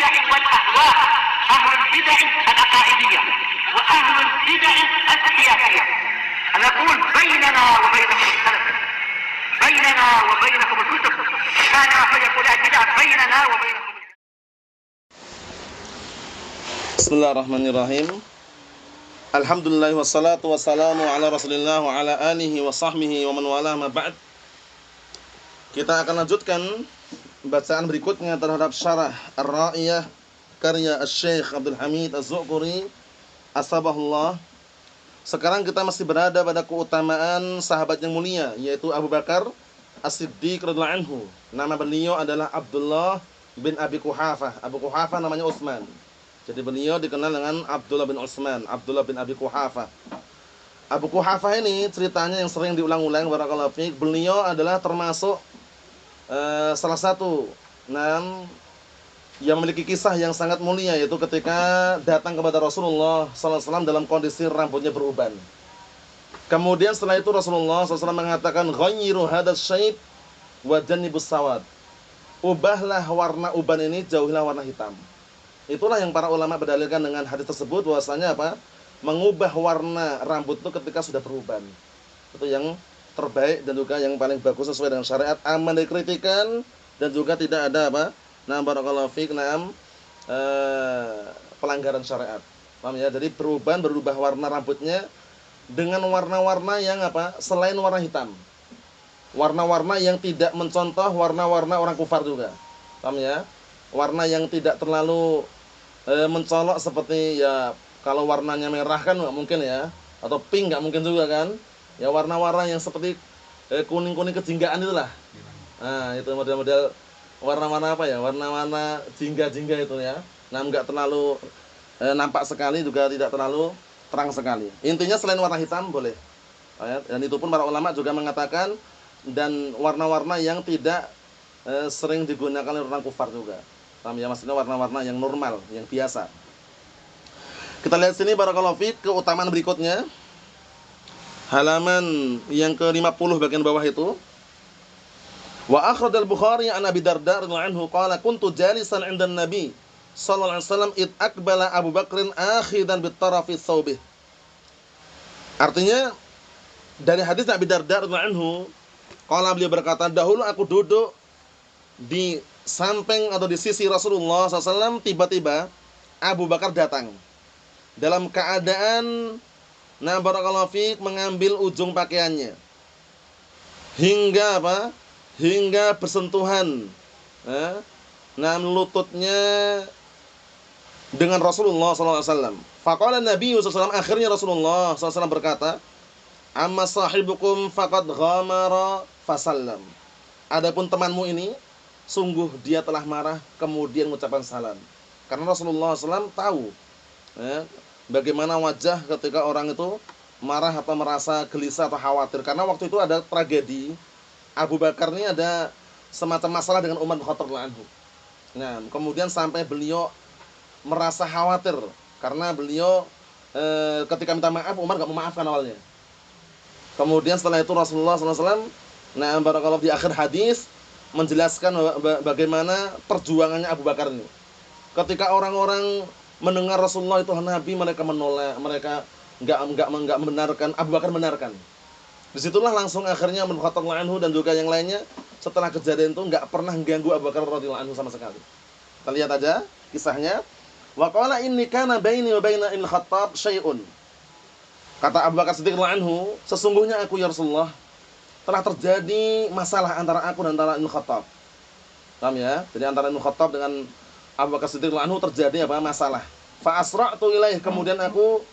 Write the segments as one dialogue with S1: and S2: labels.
S1: البدع والأهواء، أهل البدع العقائدية وأهل البدع السياسية. نقول بيننا وبينكم السلف، بيننا وبينكم الكتب، كان فيقول البدع بيننا وبينكم.
S2: Bismillahirrahmanirrahim. Alhamdulillah wassalatu wassalamu ala Rasulillah wa ala alihi wa sahbihi wa man wala ma ba'd. Kita akan lanjutkan bacaan berikutnya terhadap syarah Ar-Ra'iyah karya Asy-Syaikh Abdul Hamid Az-Zu'quri asbahullah. Sekarang kita masih berada pada keutamaan sahabat yang mulia, yaitu Abu Bakar As-Siddiq radhiyallahu anhu. Nama beliau adalah Abdullah bin Abi Quhafah. Abu Quhafah namanya Utsman. Jadi beliau dikenal dengan Abdullah bin Utsman, Abdullah bin Abi Quhafah. Abu Quhafah ini ceritanya yang sering diulang-ulang, barakallahu fiik. Beliau adalah termasuk salah satu yang memiliki kisah yang sangat mulia, yaitu ketika datang kepada Rasulullah SAW dalam kondisi rambutnya beruban. Kemudian setelah itu Rasulullah SAW mengatakan, "Ghayyiru hadzal syaib wa jannibus sawad." Ubahlah warna uban ini, jauhilah warna hitam. Itulah yang para ulama berdalilkan dengan hadis tersebut, bahwasanya apa? Mengubah warna rambut itu ketika sudah beruban. Itu yang terbaik dan juga yang paling bagus sesuai dengan syariat, aman dari kritikan dan juga tidak ada apa? Barakallahu fiik, pelanggaran syariat. Paham ya? Jadi berubah warna rambutnya dengan warna-warna yang apa? Selain warna hitam. Warna-warna yang tidak mencontoh warna-warna orang kufar juga. Paham ya? Warna yang tidak terlalu mencolok seperti ya kalau warnanya merah kan nggak mungkin ya, atau pink nggak mungkin juga kan. Ya warna-warna yang seperti kuning-kuning kejinggaan itulah. Nah, itu model-model warna-warna apa ya? Warna-warna jingga-jingga itu ya. Nah, nggak terlalu nampak sekali, juga tidak terlalu terang sekali. Intinya selain warna hitam boleh. Dan itu pun para ulama juga mengatakan, dan warna-warna yang tidak sering digunakan oleh orang kufar juga. Paham ya, maksudnya warna-warna yang normal, yang biasa. Kita lihat sini barakallahu fiik, keutamaan berikutnya. Halaman yang ke-50 bagian bawah itu. Wa akhrajal Bukhari an Abi Darda radhiyallahu anhu qala kuntu jalisan 'inda an-nabi sallallahu alaihi wasallam id aqbala Abu Bakrin akhidan bit tarafi thawbih. Artinya dari hadis Abi Darda radhiyallahu anhu, qala beliau berkata, dahulu aku duduk di samping atau di sisi Rasulullah SAW, tiba-tiba Abu Bakar datang dalam keadaan barakallahu fiik mengambil ujung pakaiannya hingga apa? Hingga bersentuhan lututnya dengan Rasulullah SAW. Faqala Nabi SAW, akhirnya Rasulullah SAW berkata, amma sahibukum faqad ghamara fasallam. Adapun temanmu ini, sungguh dia telah marah kemudian mengucapkan salam. Karena Rasulullah SAW tahu bagaimana wajah ketika orang itu marah atau merasa gelisah atau khawatir. Karena waktu itu ada tragedi, Abu Bakar ini ada semacam masalah dengan Umar bin Khattab radhiyallahu anhu. Nah, kemudian sampai beliau merasa khawatir karena beliau ketika minta maaf, Umar gak memaafkan awalnya. Kemudian setelah itu Rasulullah SAW barakallahu di akhir hadis menjelaskan bagaimana perjuangannya Abu Bakar ini. Ketika orang-orang mendengar Rasulullah itu Nabi, mereka menolak, mereka enggak membenarkan, Abu Bakar benarkan. Disitulah langsung akhirnya Umar bin Khattab radhiyallahu anhu dan juga yang lainnya setelah kejadian itu enggak pernah mengganggu Abu Bakar radhiyallahu anhu sama sekali. Kita lihat aja kisahnya. Wa qala inni kana baini wa baina Ibnu Khattab syai'un. Kata Abu Bakar Siddiq radhiyallahu anhu, sesungguhnya aku ya Rasulullah telah terjadi masalah antara aku dan antara Ibnu Khattab. Paham ya? Jadi antara Ibnu Khattab dengan Abu Bakar Siddiq radhiyallahu anhu terjadi apa? Masalah. Fa asra'tu ilaih, kemudian aku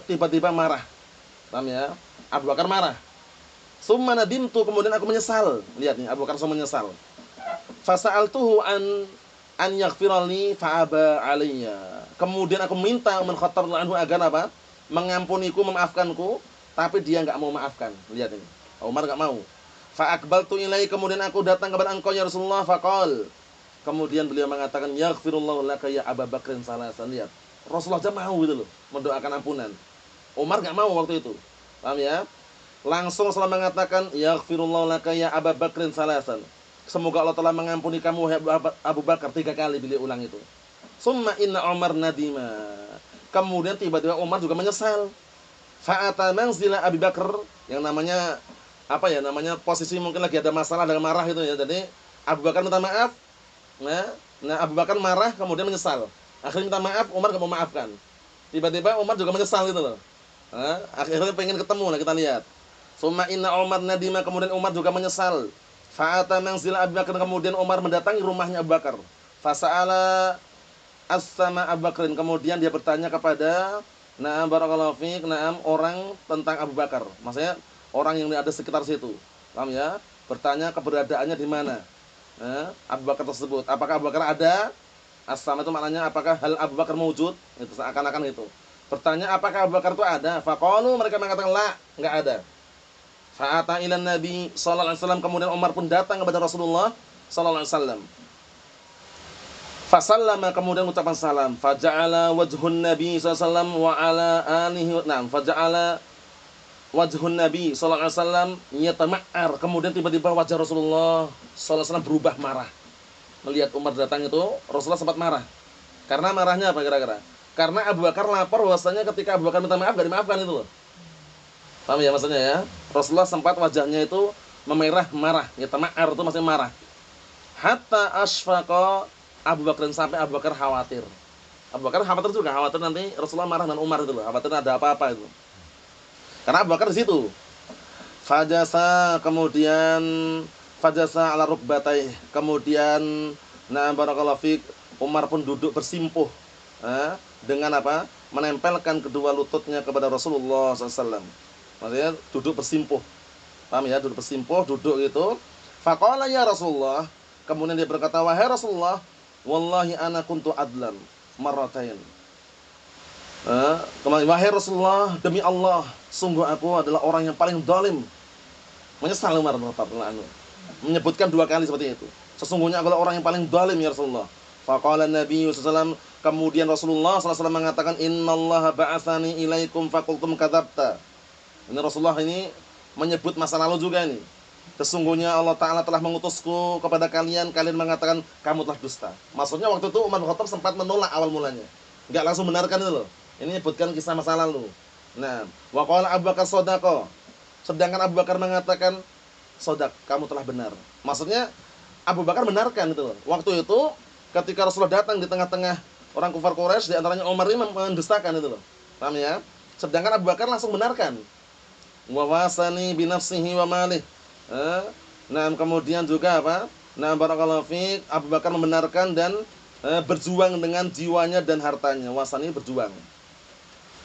S2: tiba-tiba marah. Paham ya? Abu Bakar marah. Summa nadimtu, kemudian aku menyesal. Lihat nih, Abu Bakar menyesal. Fa sa'altuhu an yaghfirali fa aba alayya. Kemudian aku minta Ibnu Khattab radhiyallahu anhu agar apa? Mengampuniku, memaafkanku, tapi dia enggak mau maafkan. Lihat ini. Umar enggak mau. Fa aqbaltu ilai, kemudian aku datang kepada engkau ya Rasulullah, faqal. Kemudian beliau mengatakan, yaghfirullahu laka ya Abu Bakrin salasan. Lihat. Rasulullah aja mau gitu loh, mendoakan ampunan. Umar enggak mau waktu itu. Paham ya? Langsung Rasulullah mengatakan, yaghfirullahu laka ya Abu Bakrin salasan. semoga Allah telah mengampuni kamu wahai Abu Bakar, 3 kali beliau ulang itu. Summa inna Umar nadima. Kemudian tiba-tiba Umar juga menyesal. Fa'ata manzila Abi Bakar, yang namanya apa ya, namanya posisi mungkin lagi ada masalah, ada marah itu ya. Jadi Abu Bakar minta maaf. Nah Abu Bakar marah kemudian menyesal. Akhirnya minta maaf, Umar enggak mau maafkan. Tiba-tiba Umar juga menyesal gitu loh. Akhirnya pengen ketemu, nah kita lihat. Summa inna Umar nadima, kemudian Umar juga menyesal. Fa'ata manzila Abi Bakar, kemudian Umar mendatangi rumahnya Abu Bakar. Fasa'ala as-sama Abu Bakrin, kemudian dia bertanya kepada na'am barakallahu fiik, na'am orang tentang Abu Bakar. Maksudnya orang yang ada sekitar situ. Paham ya? Bertanya keberadaannya di mana. Abu Bakar tersebut. Apakah Abu Bakar ada? As-sama itu maknanya apakah hal Abu Bakar mewujud? Itu seakan-akan itu. Bertanya apakah Abu Bakar itu ada? Faqalu, mereka mengatakan la, enggak ada. Fa'ata ilan Nabi sallallahu alaihi wasallam, kemudian Umar pun datang kepada Rasulullah sallallahu alaihi wasallam. Fasallama, kemudian ucapan salam. Faja'ala wajhun Nabi sallallahu alaihi wasallam wa ala alihi faja'ala wajhun Nabi sallallahu alaihi wasallam yatama'ar, kemudian tiba-tiba wajah Rasulullah sallallahu alaihi wasallam berubah marah. Melihat Umar datang itu, Rasulullah sempat marah. Karena marahnya apa kira-kira? Karena Abu Bakar lapor bahwasanya ketika Abu Bakar minta maaf enggak dimaafkan itu loh. Paham ya maksudnya ya? Rasulullah sempat wajahnya itu memerah marah, yatama'ar itu maksudnya marah. Hatta asfaqa Abu Bakar, sampai Abu Bakar khawatir. Abu Bakar khawatir juga, khawatir nanti Rasulullah marah dengan Umar itu loh, khawatir ada apa-apa itu. Karena Abu Bakar di situ. Fajasa, kemudian fajasa ala rukbatai, kemudian na'am barakallahu fiik, Umar pun duduk bersimpuh dengan apa? Menempelkan kedua lututnya kepada Rasulullah SAW. Maksudnya duduk bersimpuh. Paham ya? Duduk bersimpuh, duduk gitu. Faqala ya Rasulullah, kemudian dia berkata, wahai Rasulullah, wallahi ana kuntu adlan marratain. Wahai Rasulullah, demi Allah, sungguh aku adalah orang yang paling zalim. Menyesal Umar radhiyallahu anhu. Menyebutkan 2 kali seperti itu. Sesungguhnya aku adalah orang yang paling zalim ya Rasulullah. Faqala Nabi sallallahu alaihi wasallam, kemudian Rasulullah sallallahu alaihi wasallam mengatakan, innallaha ba'atsani ilaikum faqultum kadzabta. Ini Rasulullah ini menyebut masa lalu juga ini. Sesungguhnya Allah Ta'ala telah mengutusku kepada kalian, kalian mengatakan kamu telah dusta. Maksudnya waktu itu Umar bin Khattab sempat menolak awal mulanya, enggak langsung benarkan itu loh. Ini menyebutkan kisah masa lalu. Nah, wa qala Abu Bakar shadaqa, sedangkan Abu Bakar mengatakan shadaq, kamu telah benar. Maksudnya Abu Bakar benarkan itu loh. Waktu itu ketika Rasulullah datang di tengah-tengah orang kufar Quraisy, di antaranya Umar ini mendustakan itu loh. Paham ya? Sedangkan Abu Bakar langsung benarkan. Wa wasani bi nafsihi wa malih. Nah, kemudian juga apa? Nah, barakallahu fiik, Abu Bakar membenarkan dan berjuang dengan jiwanya dan hartanya. Wasani berjuang.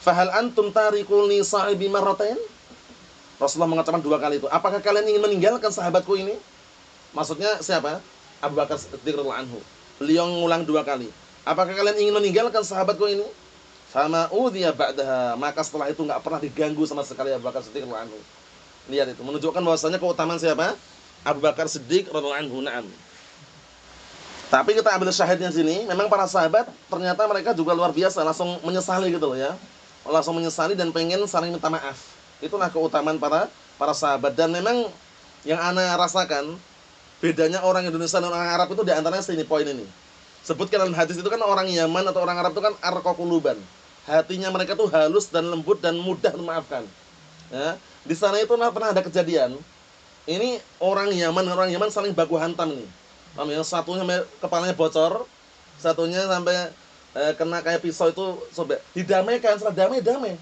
S2: Fahal antum tariqul li sahibi marratain? Rasulullah mengatakan 2 kali itu. Apakah kalian ingin meninggalkan sahabatku ini? Maksudnya siapa? Abu Bakar Siddiq radhiyallahu anhu. Beliau mengulang 2 kali. Apakah kalian ingin meninggalkan sahabatku ini? Fama udhiya ba'daha, maka setelah itu enggak pernah diganggu sama sekali Abu Bakar Siddiq radhiyallahu anhu. Lihat itu, menunjukkan bahwasanya keutamaan siapa? Abu Bakar Siddiq radhiyallahu anhu. Na'am. Tapi kita ambil syahidnya sini, memang para sahabat ternyata mereka juga luar biasa, langsung menyesali gitu loh ya. Langsung menyesali dan pengen saling minta maaf. Itulah keutamaan para sahabat. Dan memang yang ana rasakan, bedanya orang Indonesia dan orang Arab itu di antaranya sini poin ini. Sebutkan dalam hadis itu kan orang Yaman atau orang Arab itu kan arqaquluban. Hatinya mereka tuh halus dan lembut dan mudah memaafkan. Ya, di sana itu pernah ada kejadian. Ini orang Yaman saling baku hantam nih. Paham ya? Satunya kepalanya bocor, satunya sampai kena kayak pisau itu sobek. Didamaikan, setelah damai,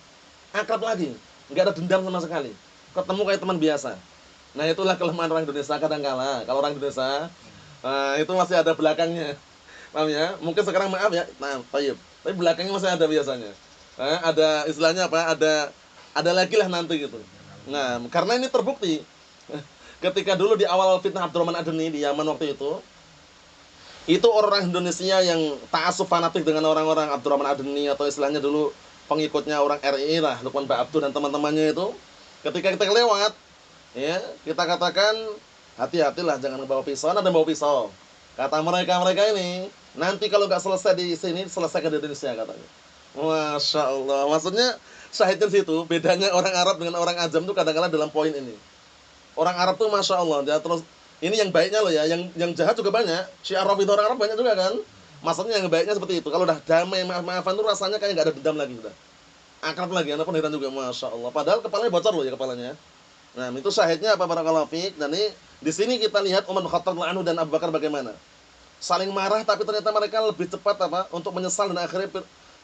S2: akrab lagi. Enggak ada dendam sama sekali. Ketemu kayak teman biasa. Nah, itulah kelemahan orang Indonesia kadang-kala. Kalau orang Indonesia itu masih ada belakangnya. Paham ya? Mungkin sekarang maaf ya. Nah, baik. Tapi belakangnya masih ada biasanya. Ada istilahnya apa? Ada lagi lah nanti gitu. Nah, karena ini terbukti. Ketika dulu di awal fitnah Abdurrahman Adeni di Yaman waktu itu orang Indonesia yang ta'assub fanatik dengan orang-orang Abdurrahman Adeni atau istilahnya dulu pengikutnya orang RI lah, Lukman Ba'abdu dan teman-temannya itu. Ketika kita lewat, ya, kita katakan hati-hatilah jangan bawa pisau, ada bawa pisau. Kata mereka ini, nanti kalau nggak selesai di sini, selesaikan di Indonesia katanya. Masya Allah. Maksudnya syahidnya situ, bedanya orang Arab dengan orang Ajam itu kadang-kadang dalam poin ini. Orang Arab tuh Masya Allah, dia terus Ini yang baiknya loh ya, yang jahat juga banyak. Syiar Rafidhah orang Arab banyak juga kan. Maksudnya yang baiknya seperti itu. Kalau udah damai, maaf-maafan tuh rasanya kayak enggak ada dendam lagi sudah. Akrab lagi, anak pun heran juga, Masya Allah. Padahal kepalanya bocor loh ya kepalanya. Nah, itu syahidnya apa barakallahu fiik. Dan ini di sini kita lihat Umar bin Khattab radhiyallahu anhu dan Abu Bakar bagaimana. Saling marah tapi ternyata mereka lebih cepat apa untuk menyesal dan akhirnya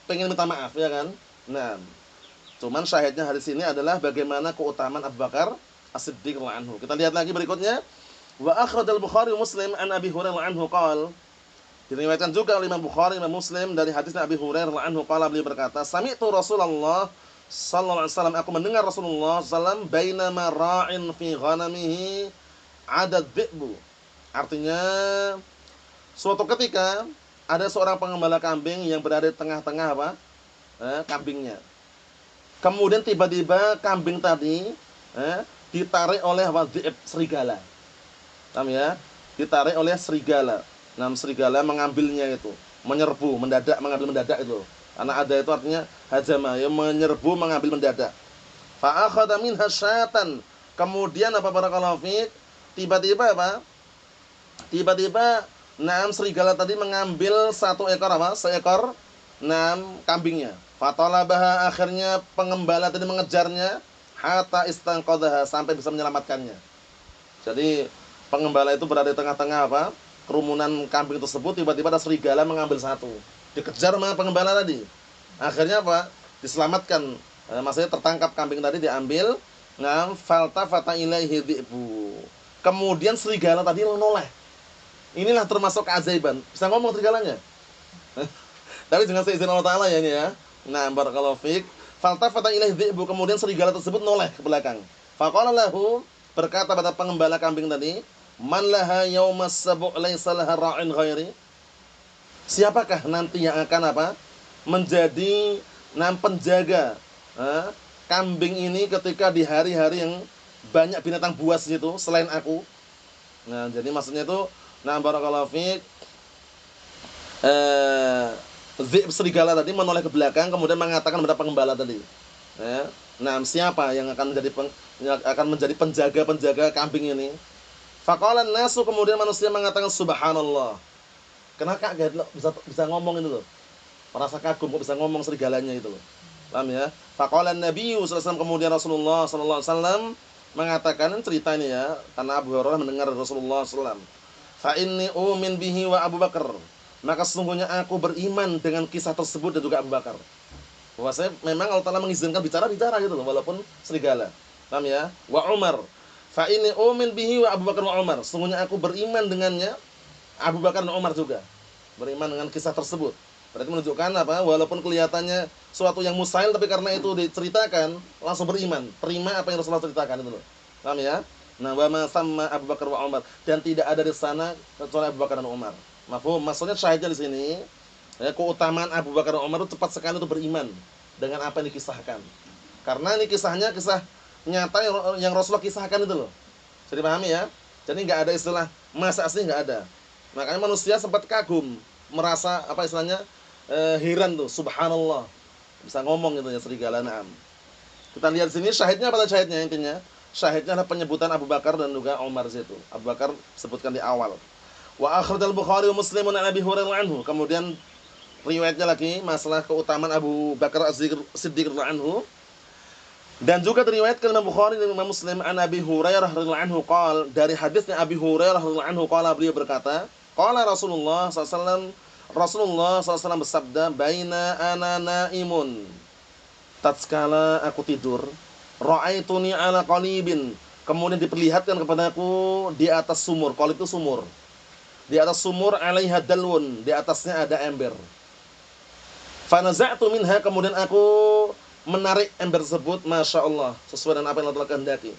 S2: pengen minta maaf ya kan. Nah, cuman syahidnya hari sini adalah bagaimana keutamaan Abu Bakar As-Siddiq radhiyallahu anhu. Kita lihat lagi berikutnya. Wa akhrajal Bukhari Muslim an Abi Hurairah radhiyallahu anhu qala. Diriwayatkan juga oleh Imam Bukhari dan Muslim dari hadisnya Abi Hurairah radhiyallahu anhu qala, beliau berkata, "Sami'tu Rasulullah sallallahu alaihi wasallam, aku mendengar Rasulullah sallam bainama ra'in fi ghanamihi 'ada dhi'bu." Artinya suatu ketika ada seorang pengembala kambing yang berada di tengah-tengah apa? Kambingnya. Kemudian tiba-tiba kambing tadi ditarik oleh apa? Dhi'b, serigala. Paham ya? Ditarik oleh serigala. Nah, serigala mengambilnya itu, menyerbu, mengambil mendadak itu. Karena ada itu artinya hajama, yang menyerbu, mengambil mendadak. Fa akhadha minha syatan. Kemudian apa barakallahu fiik? Tiba-tiba apa? Tiba-tiba serigala tadi mengambil seekor kambingnya. Fatalabaha, akhirnya pengembala tadi mengejarnya hatta istanqadhaha, sampai bisa menyelamatkannya. Jadi pengembala itu berada di tengah-tengah apa? Kerumunan kambing tersebut, tiba-tiba ada serigala mengambil satu. Dikejar sama pengembala tadi. Akhirnya apa? Diselamatkan. Maksudnya tertangkap kambing tadi, diambil. Faltafata ilaihi dhi'bu. Kemudian serigala tadi menoleh. Inilah termasuk keajaiban. Bisa ngomong serigalanya. Tapi dengan seizin Allah Ta'ala ya ini ya. Nah, barakallahu fiik. Faltafata ilaihi dhi'bu. Kemudian serigala tersebut noleh ke belakang. Faqala lahu, berkata pada pengembala kambing tadi, "Man laha yaumas sabu' laisa laha ra'in ghairi." Siapakah nanti yang akan apa? Menjadi penjaga kambing ini ketika di hari-hari yang banyak binatang buas itu selain aku. Nah, jadi maksudnya itu barakallahu fiik, serigala tadi menoleh ke belakang kemudian mengatakan kepada pengembala tadi. Siapa yang akan menjadi penjaga kambing ini? Faqalan nasu, kemudian manusia mengatakan subhanallah. Kenapa bisa ngomong itu loh? Merasa kagum kok bisa ngomong serigalanya itu loh. Paham ya? Faqalan Nabi sallallahu alaihi wasallam, kemudian Rasulullah sallallahu alaihi wasallam mengatakan, cerita ini ya, karena Abu Hurairah mendengar Rasulullah sallallahu alaihi wasallam. Fa inni umin bihi wa Abu Bakar. Maka sesungguhnya aku beriman dengan kisah tersebut dan juga Abu Bakar. Bahwasanya memang Allah Ta'ala mengizinkan bicara gitu loh, walaupun serigala. Paham ya? Wa Umar. Fa inni umin bihi wa Abu Bakar wa Umar. Sungguhnya aku beriman dengannya Abu Bakar dan Umar juga. Beriman dengan kisah tersebut. Berarti menunjukkan apa? Walaupun kelihatannya suatu yang mustahil, tapi karena itu diceritakan langsung beriman. Terima apa yang Rasulullah ceritakan itu loh. Paham ya? Nah, wa ma samma Abu Bakar wa Umar, dan tidak ada di sana kecuali Abu Bakar dan Umar. Mafhum? Maksudnya syahidnya di sini ya, keutamaan Abu Bakar dan Umar itu cepat sekali untuk beriman dengan apa yang dikisahkan. Karena ini kisahnya kisah nyata yang Rasulullah kisahkan itu loh. Jadi pahami ya? Jadi enggak ada istilah masa asli, enggak ada. Makanya manusia sempat kagum, merasa apa istilahnya? Heran tuh, subhanallah. Bisa ngomong gitu ya serigala. Naam. Kita lihat sini syahidnya apa syahidnya intinya? Syahidnya adalah penyebutan Abu Bakar dan juga Umar itu. Abu Bakar sebutkan di awal. Wa akhrajal Bukhari wa Muslim an Abi Hurairah anhu. Kemudian riwayatnya lagi masalah keutamaan Abu Bakar As-Siddiq radhiyallahu anhu. Dan juga diriwayatkan Imam Bukhari dan Imam Muslim an Abi Hurairah radhiyallahu anhu qala, dari hadisnya Abi Hurairah radhiyallahu anhu qala, beliau berkata, qala Rasulullah sallallahu Rasulullah SAW bersabda, "Baina ana naimun." Tatkala aku tidur, ra'aituni ala qalibin. Kemudian diperlihatkan kepadaku di atas sumur. Qalib itu sumur. Di atas sumur alaiha dalwun, di atasnya ada ember. Fanaza'tu minha, kemudian aku menarik ember tersebut, Masya Allah, sesuai dengan apa yang Allah kehendaki.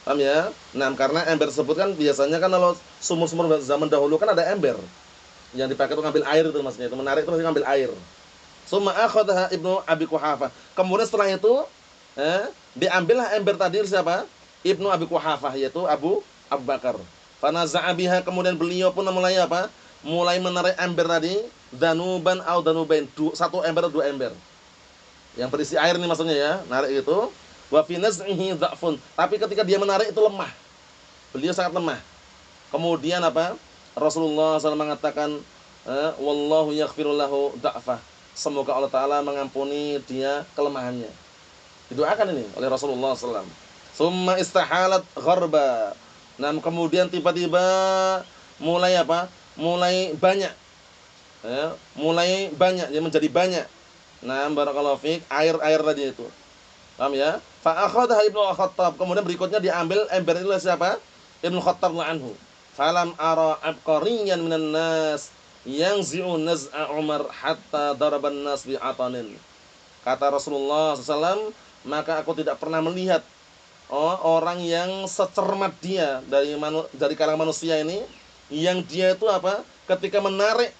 S2: Paham ya? Nah, karena ember tersebut kan biasanya kan kalau sumur-sumur zaman dahulu kan ada ember yang dipakai untuk ngambil air itu, maksudnya itu menarik terus ngambil air. Summa akhadha Ibnu Abi Quhafah. Kemudian setelah itu diambillah ember tadi siapa? Ibnu Abi Quhafah, yaitu Abu Bakar. Fanaza'a biha, kemudian beliau pun mulai apa? Mulai menarik ember tadi, danuban au danubain, satu ember atau dua ember. Yang berisi air ini maksudnya ya, narik itu. Wa fi naz'ihi dha'fun. Tapi ketika dia menarik itu lemah. Beliau sangat lemah. Kemudian apa? Rasulullah SAW mengatakan, wallahu yaghfiru lahu da'fah. Semoga Allah Ta'ala mengampuni dia kelemahannya. Didoakan ini oleh Rasulullah SAW. Summa istahalat gharba. Nah, kemudian tiba-tiba mulai apa? Mulai banyak. Ya, mulai banyak, ya menjadi banyak. Nah, barakallahu fiik, air-air tadi itu. Paham ya? Fa akhadha Ibnu Khattab. Kemudian berikutnya diambil ember itu oleh siapa? Ibnu Khattab anhu. Falam ara abqariyan minan nas yanzi'u naz'a Umar hatta daraban nas bi'atanin. Kata Rasulullah SAW, maka aku tidak pernah melihat orang yang secermat dia dari kalangan manusia ini, yang dia itu apa? Ketika menarik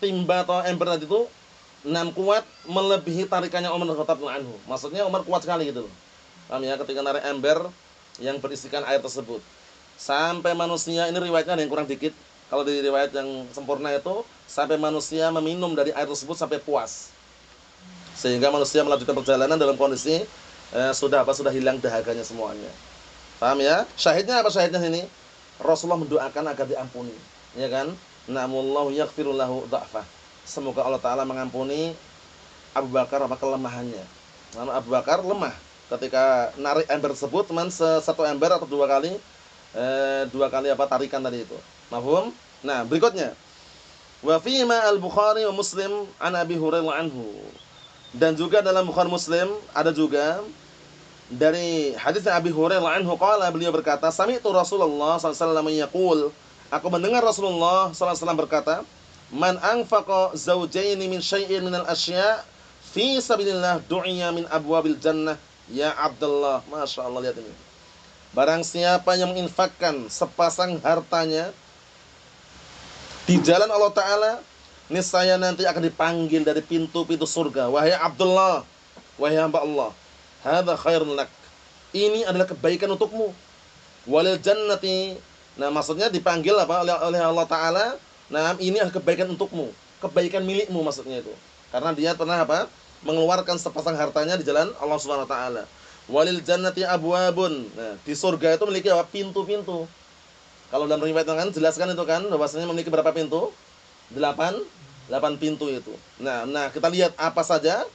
S2: timba atau ember tadi itu, kuat melebihi tarikannya Umar bin Khattab anhu. Maksudnya Umar kuat sekali gitu loh. Paham ya? Ketika narik ember yang berisikan air tersebut. Sampai manusia, ini riwayatnya ada yang kurang dikit. Kalau di riwayat yang sempurna itu, sampai manusia meminum dari air tersebut sampai puas. Sehingga manusia melanjutkan perjalanan dalam kondisi sudah hilang dahaganya semuanya. Paham ya? Syahidnya apa syahidnya sini? Rasulullah mendoakan agar diampuni, ya kan? Na'amullahu yaghfiru lahu dha'fah. Semoga Allah Ta'ala mengampuni Abu Bakar apa kelemahannya. Karena Abu Bakar lemah ketika narik ember tersebut, teman, satu ember atau dua kali apa tarikan tadi itu. Mafhum? Nah, berikutnya. Wa fi ma al-Bukhari wa Muslim an Abi Hurairah anhu. Dan juga dalam Bukhari Muslim ada juga dari hadis Abi Hurairah anhu qala, beliau berkata, sami'tu Rasulullah sallallahu alaihi wasallam yaqul, aku mendengar Rasulullah sallallahu alaihi wasallam berkata, man anfaqa zawjaini min syai'in minal asya' fi sabilillah du'iya min abwabil jannah ya Abdullah. Masya Allah, lihat ini. Barang siapa yang menginfakkan sepasang hartanya di jalan Allah Ta'ala, niscaya nanti akan dipanggil dari pintu-pintu surga. Wahai Abdullah, wahai hamba Allah, hadza khairun lak. Ini adalah kebaikan untukmu. Walil jannati. Nah, maksudnya dipanggil apa oleh Allah Ta'ala. Nah, ini adalah kebaikan untukmu, kebaikan milikmu maksudnya itu. Karena dia pernah apa? Mengeluarkan sepasang hartanya di jalan Allah Subhanahu wa taala. Walil jannati abwabun. Nah, di surga itu memiliki apa? Pintu-pintu. Kalau dalam riwayat kan jelaskan itu kan bahwasanya memiliki berapa pintu? 8 pintu itu. Nah, kita lihat apa saja.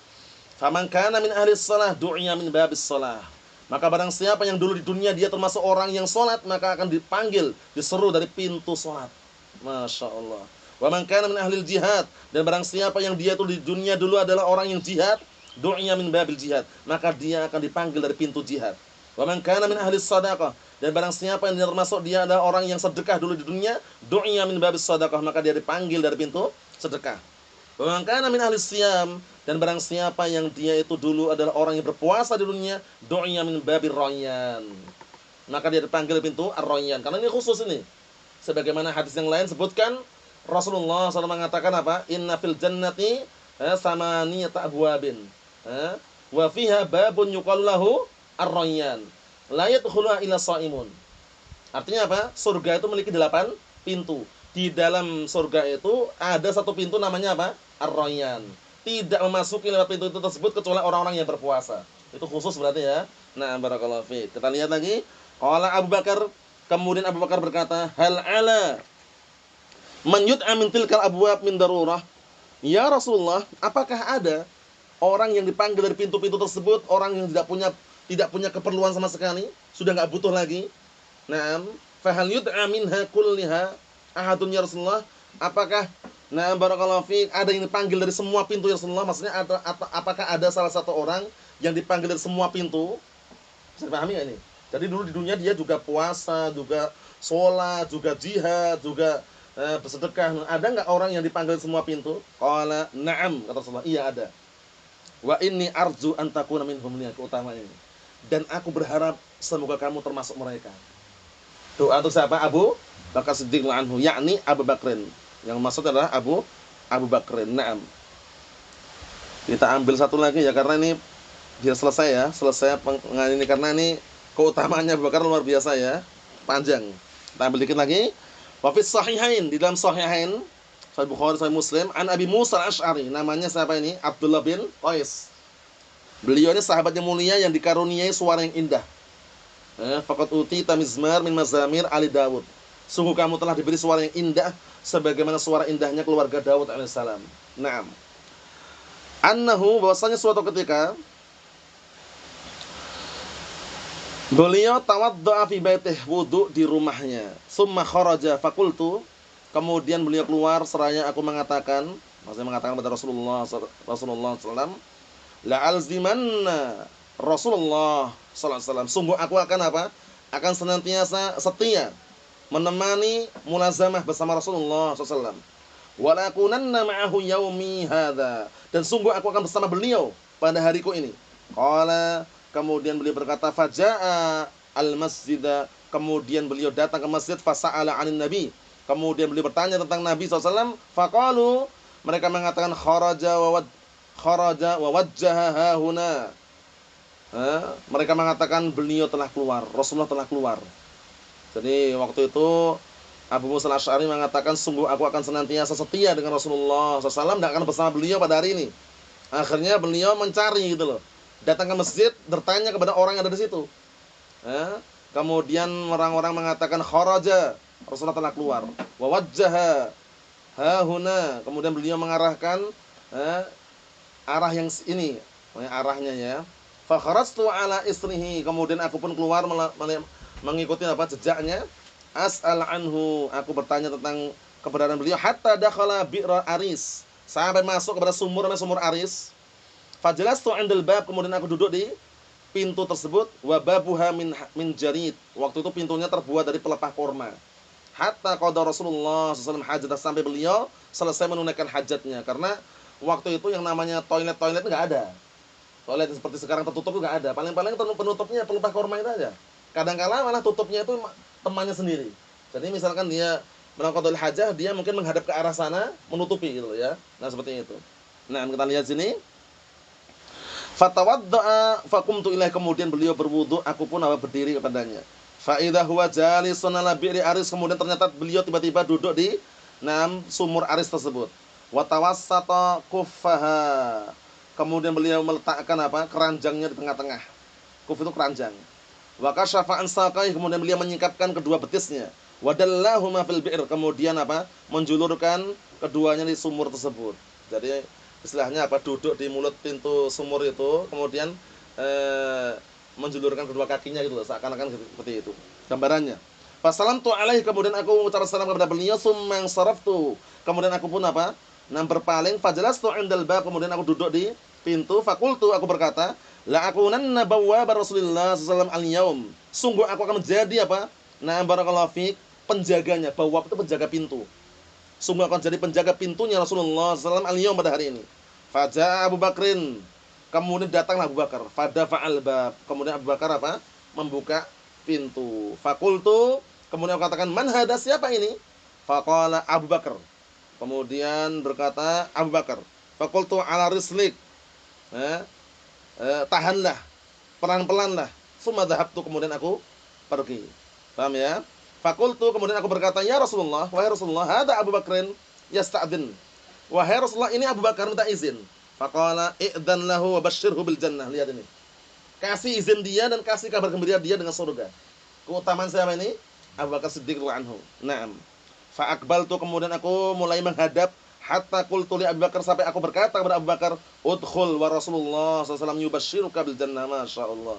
S2: Faman kana min ahli shalah du'iya min babis shalah. Maka barang siapa yang dulu di dunia dia termasuk orang yang salat, maka akan dipanggil, diseru dari pintu salat. Masya Allah. Wa man kana min ahlil jihad, dan barang siapa yang dia itu di dunia dulu adalah orang yang jihad, du'iya min babil jihad, maka dia akan dipanggil dari pintu jihad. Wa man kana min ahlis sadaqah, dan barang siapa yang termasuk dia adalah orang yang sedekah dulu di dunia, du'iya min babis sadaqah, maka dia dipanggil dari pintu sedekah. Wa man kana min ahlis siyam, dan barang siapa yang dia itu dulu adalah orang yang berpuasa di dunia, du'iya min babir rayyan, maka dia dipanggil dari pintu ar-rayyan. Karena ini khusus ini. Sebagaimana hadis yang lain sebutkan, Rasulullah SAW mengatakan apa? Inna fil jannati samaniyata abwabin. Wa fiha babun yuqalu lahu ar-rayyan. La yadkhuluha illa shaimun. Artinya apa? Surga itu memiliki 8 pintu. Di dalam surga itu ada satu pintu namanya apa? Ar-rayyan. Tidak memasuki lewat pintu itu tersebut kecuali orang-orang yang berpuasa. Itu khusus berarti ya. Nah, barakallahu fiik. Kita lihat lagi. Qala Abu Bakar, kemudian Abu Bakar berkata, hal ala man yud'a min tilkal abwab min darurah. Ya Rasulullah, apakah ada orang yang dipanggil dari pintu-pintu tersebut, orang yang tidak punya keperluan sama sekali, sudah enggak butuh lagi? Naam, fa hal yud'a minha kulliha ahadun ya Rasulullah? Apakah barakallahu fiik, ada yang dipanggil dari semua pintu ya Rasulullah? Maksudnya apakah ada salah satu orang yang dipanggil dari semua pintu? Bisa dipahami enggak ini? Jadi dulu di dunia dia juga puasa, juga sholat, juga jihad, juga bersedekah. Ada nggak orang yang dipanggil semua pintu? Qala na'am, kata Rasulullah. Iya ada. Wa inni arju an takuna minhum, ini keutamaan ini. Dan aku berharap semoga kamu termasuk mereka. Doa untuk siapa? Abu Bakar Siddiq anhu, yakni Abu Bakrin. Yang maksud adalah Abu Bakrin. Na'am. Kita ambil satu lagi ya, karena ini biar selesai ya. Selesai ini karena ini keutamaannya Abu Bakar luar biasa ya, panjang. Kita ambil dikit lagi. Wa fi sahihain, di dalam sahihain, Sahih Bukhari, Sahih Muslim, an Abi Musa al-Asy'ari, namanya siapa ini? Abdullah bin Qais. Beliau ini sahabat yang mulia yang dikaruniai suara yang indah. Faqad utita mizmar min mazamir ali Daud. Sungguh kamu telah diberi suara yang indah sebagaimana suara indahnya keluarga Daud alaihissalam. Naam. Annahu, bahwasanya suatu ketika beliau tawadda'a fi baitih, wudu di rumahnya. Summa kharaja faqultu, kemudian beliau keluar seraya aku mengatakan, maksudnya mengatakan kepada Rasulullah SAW, la alzimanna Rasulullah SAW, sungguh aku akan apa? Akan senantiasa setia menemani mulazamah bersama Rasulullah SAW. Wa lakunanna ma'ahu yaumi hadza, dan sungguh aku akan bersama beliau pada hariku ini. Qala, kemudian beliau berkata, faja'a al-masjida, kemudian beliau datang ke masjid, fasa'ala 'anin nabi, kemudian beliau bertanya tentang Nabi SAW. Faqalu, mereka mengatakan kharaja wa wajjaha huna. Mereka mengatakan beliau telah keluar, Rasulullah telah keluar. Jadi waktu itu Abu Musa al-Asy'ari mengatakan, sungguh aku akan senantiasa setia dengan Rasulullah SAW, dan akan bersama beliau pada hari ini. Akhirnya beliau mencari gitu loh, datang ke masjid, bertanya kepada orang yang ada di situ. Kemudian orang-orang mengatakan kharaja, Rasulullah telah keluar. Wa wajjaha hahuna, kemudian beliau mengarahkan arah yang ini, arahnya ya. Fa kharastu ala istrihi, kemudian aku pun keluar mengikuti apa jejaknya. As'al anhu, aku bertanya tentang keberadaan beliau, hatta dakhala bi'ra Aris, sampai masuk kepada sumur Aris. Fajalastu 'indal bab, kemudian aku duduk di pintu tersebut. Wa babuha min jarid, waktu itu pintunya terbuat dari pelepah korma. Hatta qada Rasulullah SAW hajatah, sampai beliau selesai menunaikan hajatnya. Karena waktu itu yang namanya toilet enggak ada. Toilet seperti sekarang tertutup enggak ada. Paling-paling penutupnya pelepah korma itu aja. Kadang-kala malah tutupnya itu temannya sendiri. Jadi misalkan dia melakukan hajah, dia mungkin menghadap ke arah sana, menutupi gitu ya. Nah, seperti itu. Nah, kita lihat sini. Fatawadda'a faqumtu ilaih, kemudian beliau berwudu, aku pun berdiri kepadanya. Fa idza huwa jalisun ala bi'ri Aris, kemudian ternyata beliau tiba-tiba duduk di sumur Aris tersebut. Wa tawassata kuffaha, kemudian beliau meletakkan keranjangnya di tengah-tengah. Kuf itu keranjang. Wa kasyafa an saqai, kemudian beliau menyingkapkan kedua betisnya. Wa dallahuma fil bi'r, kemudian menjulurkan keduanya di sumur tersebut. Jadi istilahnya duduk di mulut pintu sumur itu, kemudian menjulurkan kedua kakinya gitu loh, seakan-akan seperti itu gambarannya. Fasalamtu alaihi, kemudian aku mengucapkan salam kepada beliau. Summa saraftu, kemudian aku pun berpaling. Fajalastu 'indal bab, kemudian aku duduk di pintu. Fakultu, aku berkata, la akunanna bawwab Rasulullah sallallahu alaihi wasallam, sungguh aku akan menjadi barakallahu fiik, penjaganya. Bawwab itu penjaga pintu. Sungguh akan jadi penjaga pintunya Rasulullah sallallahu alaihi wasallam pada hari ini. Faja Abu Bakrin, kemudian datanglah Abu Bakar. Fada fa'al bab, kemudian Abu Bakar membuka pintu. Fakultu, kemudian aku katakan, man hada, siapa ini? Faqala Abu Bakar, kemudian berkata Abu Bakar. Fakultu ala rislik, tahanlah, pelan-pelanlah. Summa dhahabtu, kemudian aku pergi. Paham ya? Fakultu, kemudian aku berkata, ya Rasulullah, wahai Rasulullah, hada Abu Bakrin yasta'din, wahai Rasulullah, ini Abu Bakar minta izin. Faqala i'dzan lahu wa basyirhu bil jannah. Lihat ini, kasih izin dia dan kasih kabar gembira dia dengan surga. Keutamaan siapa ini? Abu Bakar Siddiq radhiyallahu anhu. Naam. Fa aqbaltu, kemudian aku mulai menghadap, hatta qultu li Abu Bakar, sampai aku berkata kepada Abu Bakar, udkhul wa Rasulullah sallallahu alaihi wasallam yubashshiruka bil jannah. Masyaallah.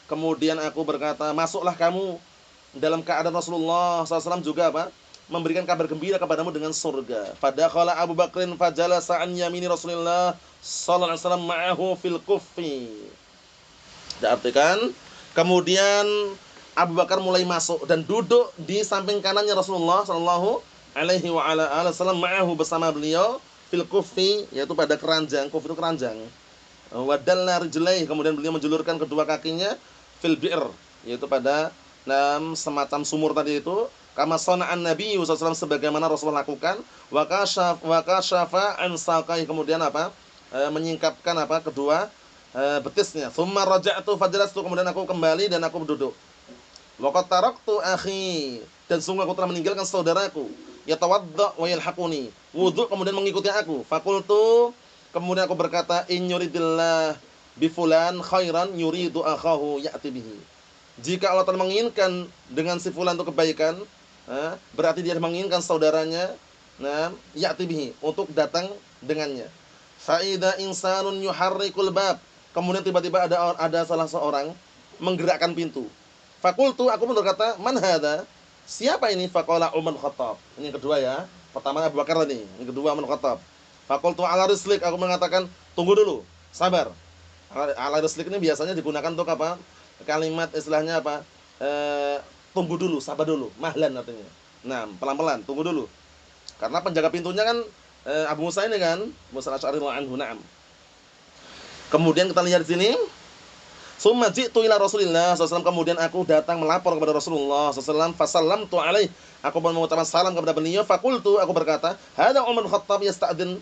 S2: Kemudian aku berkata, masuklah kamu, dalam keadaan Rasulullah SAW juga memberikan kabar gembira kepadamu dengan surga. Fadakhala Abu Bakrin fajalasa an yamini Rasulullah sallallahu alaihi wasallam ma'ahu fil kuffi. Diartikan, kemudian Abu Bakar mulai masuk dan duduk di samping kanannya Rasulullah sallallahu alaihi wasallam ma'ahu, bersama beliau, fil kuffi, yaitu pada keranjang. Kuf itu keranjang. Wa dalla rijlaihi, kemudian beliau menjulurkan kedua kakinya, fil bi'r, yaitu pada semacam sumur tadi itu, kama sana'an Nabi SAW, sebagaimana Rasulullah lakukan. Wa kasyafa an saqai, kemudian menyingkapkan kedua betisnya. Tsumma raja'tu fajalastu, kemudian aku kembali dan aku duduk. Wa qad taraktu akhi, dan sungguh aku telah meninggalkan saudaraku, yatawadda wa yalhaquni, wudu kemudian mengikuti aku. Fakultu, kemudian aku berkata, in yuridillah bi fulan khairan yuridu akhahu ya'ti bihi. Jika Allah Ta'ala menginginkan dengan si fulan itu kebaikan, berarti dia menginginkan saudaranya, ya'ti bihi, untuk datang dengannya. Fa'idha insanun yuharrikul bab. Kemudian tiba-tiba ada salah seorang menggerakkan pintu. Fakultu, aku pun berkata, man hadha? Siapa ini? Faqala Umar Khattab. Ini yang kedua ya. Pertama Abu Bakar tadi, yang kedua Umar Khattab. Fakultu ala rislik, aku mengatakan, tunggu dulu, sabar. Ala rislik ini biasanya digunakan untuk apa? Kalimat istilahnya apa? Tunggu dulu, sabar dulu, mahlan artinya. Nah, pelan-pelan, tunggu dulu. Karena penjaga pintunya kan Abu Musa ini kan, Musa Asy'ari radhiyallahu anhu. Na'am. Kemudian kita lihat di sini, summa ji'tu ila Rasulillah SAW, kemudian aku datang melapor kepada Rasulullah SAW, fasallamtu alaih, aku pun mengucapkan salam kepada beliau, fakultu, aku berkata, hada Umar Khattab yasta'din,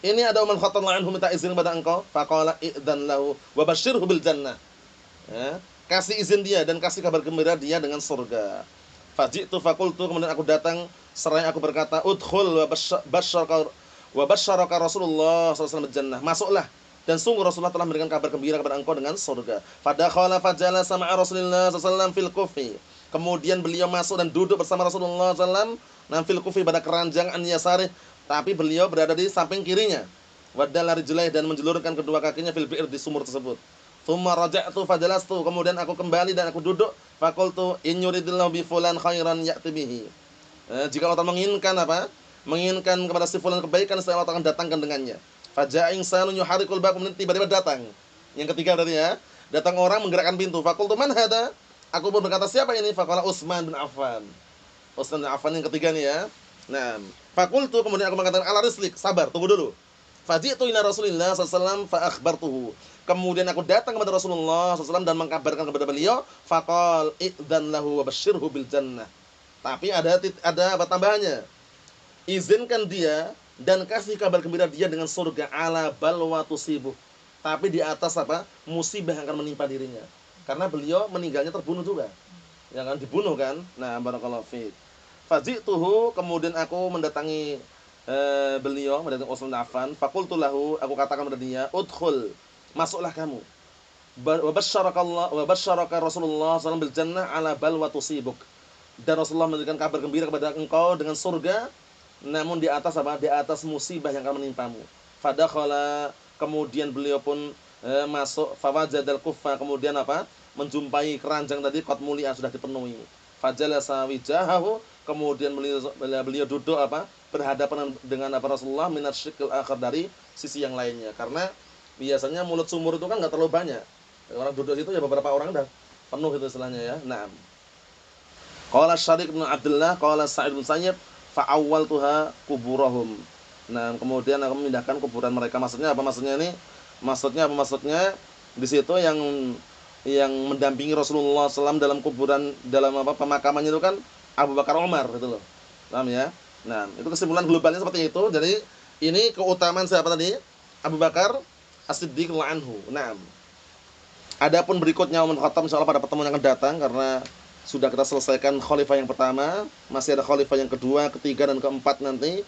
S2: ini ada Umar Khattab anhu minta izin kepada engkau, faqala i'dan lahu wa basyirhu bil jannah. Ya, kasih izin dia dan kasih kabar gembira dia dengan surga. Faji'tu fakultu, kemudian aku datang seraya aku berkata, udkhul wa basyaraka Rasulullah SAW bil jannah, masuklah. Dan sungguh Rasulullah telah memberikan kabar gembira kepada engkau dengan surga. Fadakhala fajalasa ma'a Rasulillah sallallahu fil kufi. Kemudian beliau masuk dan duduk bersama Rasulullah sallallahu fil kufi pada keranjang an yasarih, tapi beliau berada di samping kirinya. Wadalla rijlaih, dan menjulurkan kedua kakinya fil bi'r, di sumur tersebut. Tsumma raja'tu fajalastu, kemudian aku kembali dan aku duduk. Faqultu in yuridillahu bi fulan khairan ya'ti bihi. Jika Allah menginginkan apa? Menginginkan kepada si fulan kebaikan, saya Allah akan datangkan dengannya. Faja'a insanun yuharrikul bab, kemudian tiba-tiba datang. Yang ketiga berarti ya, datang orang menggerakkan pintu. Faqultu man hada? Aku pun berkata, siapa ini? Faqala Utsman bin Affan. Utsman bin Affan yang ketiga nih ya. Nah, faqultu, kemudian aku mengatakan ala rislik, sabar, tunggu dulu. Faji'tu ila Rasulillah sallallahu alaihi wasallam fa akhbartuhu. Kemudian aku datang kepada Rasulullah SAW dan mengkabarkan kepada beliau. Faqal i'dzan lahu wa basyirhu bil jannah. Tapi ada apa tambahannya? Izinkan dia dan kasih kabar gembira dia dengan surga, ala balwa tusibuh. Tapi di atas apa? Musibah yang akan menimpa dirinya. Karena beliau meninggalnya terbunuh juga. Ya kan, dibunuh kan? Nah, barakallahu fiik. Faji'tuhu, kemudian aku mendatangi beliau, mendatangi Utsman bin Affan. Faqultu lahu, aku katakan kepada dia, udkhul, masuklah kamu. Wa basyaraka Rasulullah SAW bil jannah ala balwa tusibuk. Dan Rasulullah memberikan kabar gembira kepada engkau dengan surga, namun di atas apa? Di atas musibah yang akan menimpamu. Fadakhala, kemudian beliau pun masuk. Fawajadal kuffa, kemudian apa? Menjumpai keranjang tadi qad mulia, sudah dipenuhi. Fajalasa wijahahu, kemudian beliau duduk apa? Berhadapan dengan apa? Rasulullah minasyiqil akhir, dari sisi yang lainnya. Karena biasanya mulut sumur itu kan enggak terlalu banyak. Orang duduk situ ya beberapa orang dah penuh itu istilahnya ya. Naam. Qala Syariq bin Abdullah, qala Sa'id bin Sayyib, fa'awwaltuha kuburahum. Nah, kemudian aku memindahkan kuburan mereka. Maksudnya apa? Maksudnya ini, maksudnya apa? Maksudnya di situ yang mendampingi Rasulullah SAW dalam kuburan, dalam apa, pemakamannya itu kan Abu Bakar, Umar gitu loh. Paham ya? Nah, itu kesimpulan globalnya seperti itu. Jadi ini keutamaan siapa tadi? Abu Bakar As-Siddiq radhiyallahu anhu. Naam. Adapun berikutnya Umar Khattab insyaallah pada pertemuan yang akan datang, karena sudah kita selesaikan khalifah yang pertama, masih ada khalifah yang kedua, ketiga, dan keempat nanti.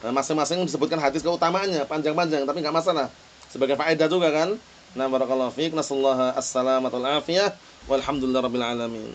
S2: Nah, masing-masing disebutkan hadis keutamaannya, panjang-panjang, tapi enggak masalah. Sebagai faedah juga kan. Nah, barakallahu fiik, nasallahu as-salamata wal afiyah, walhamdulillahirabbil alamin.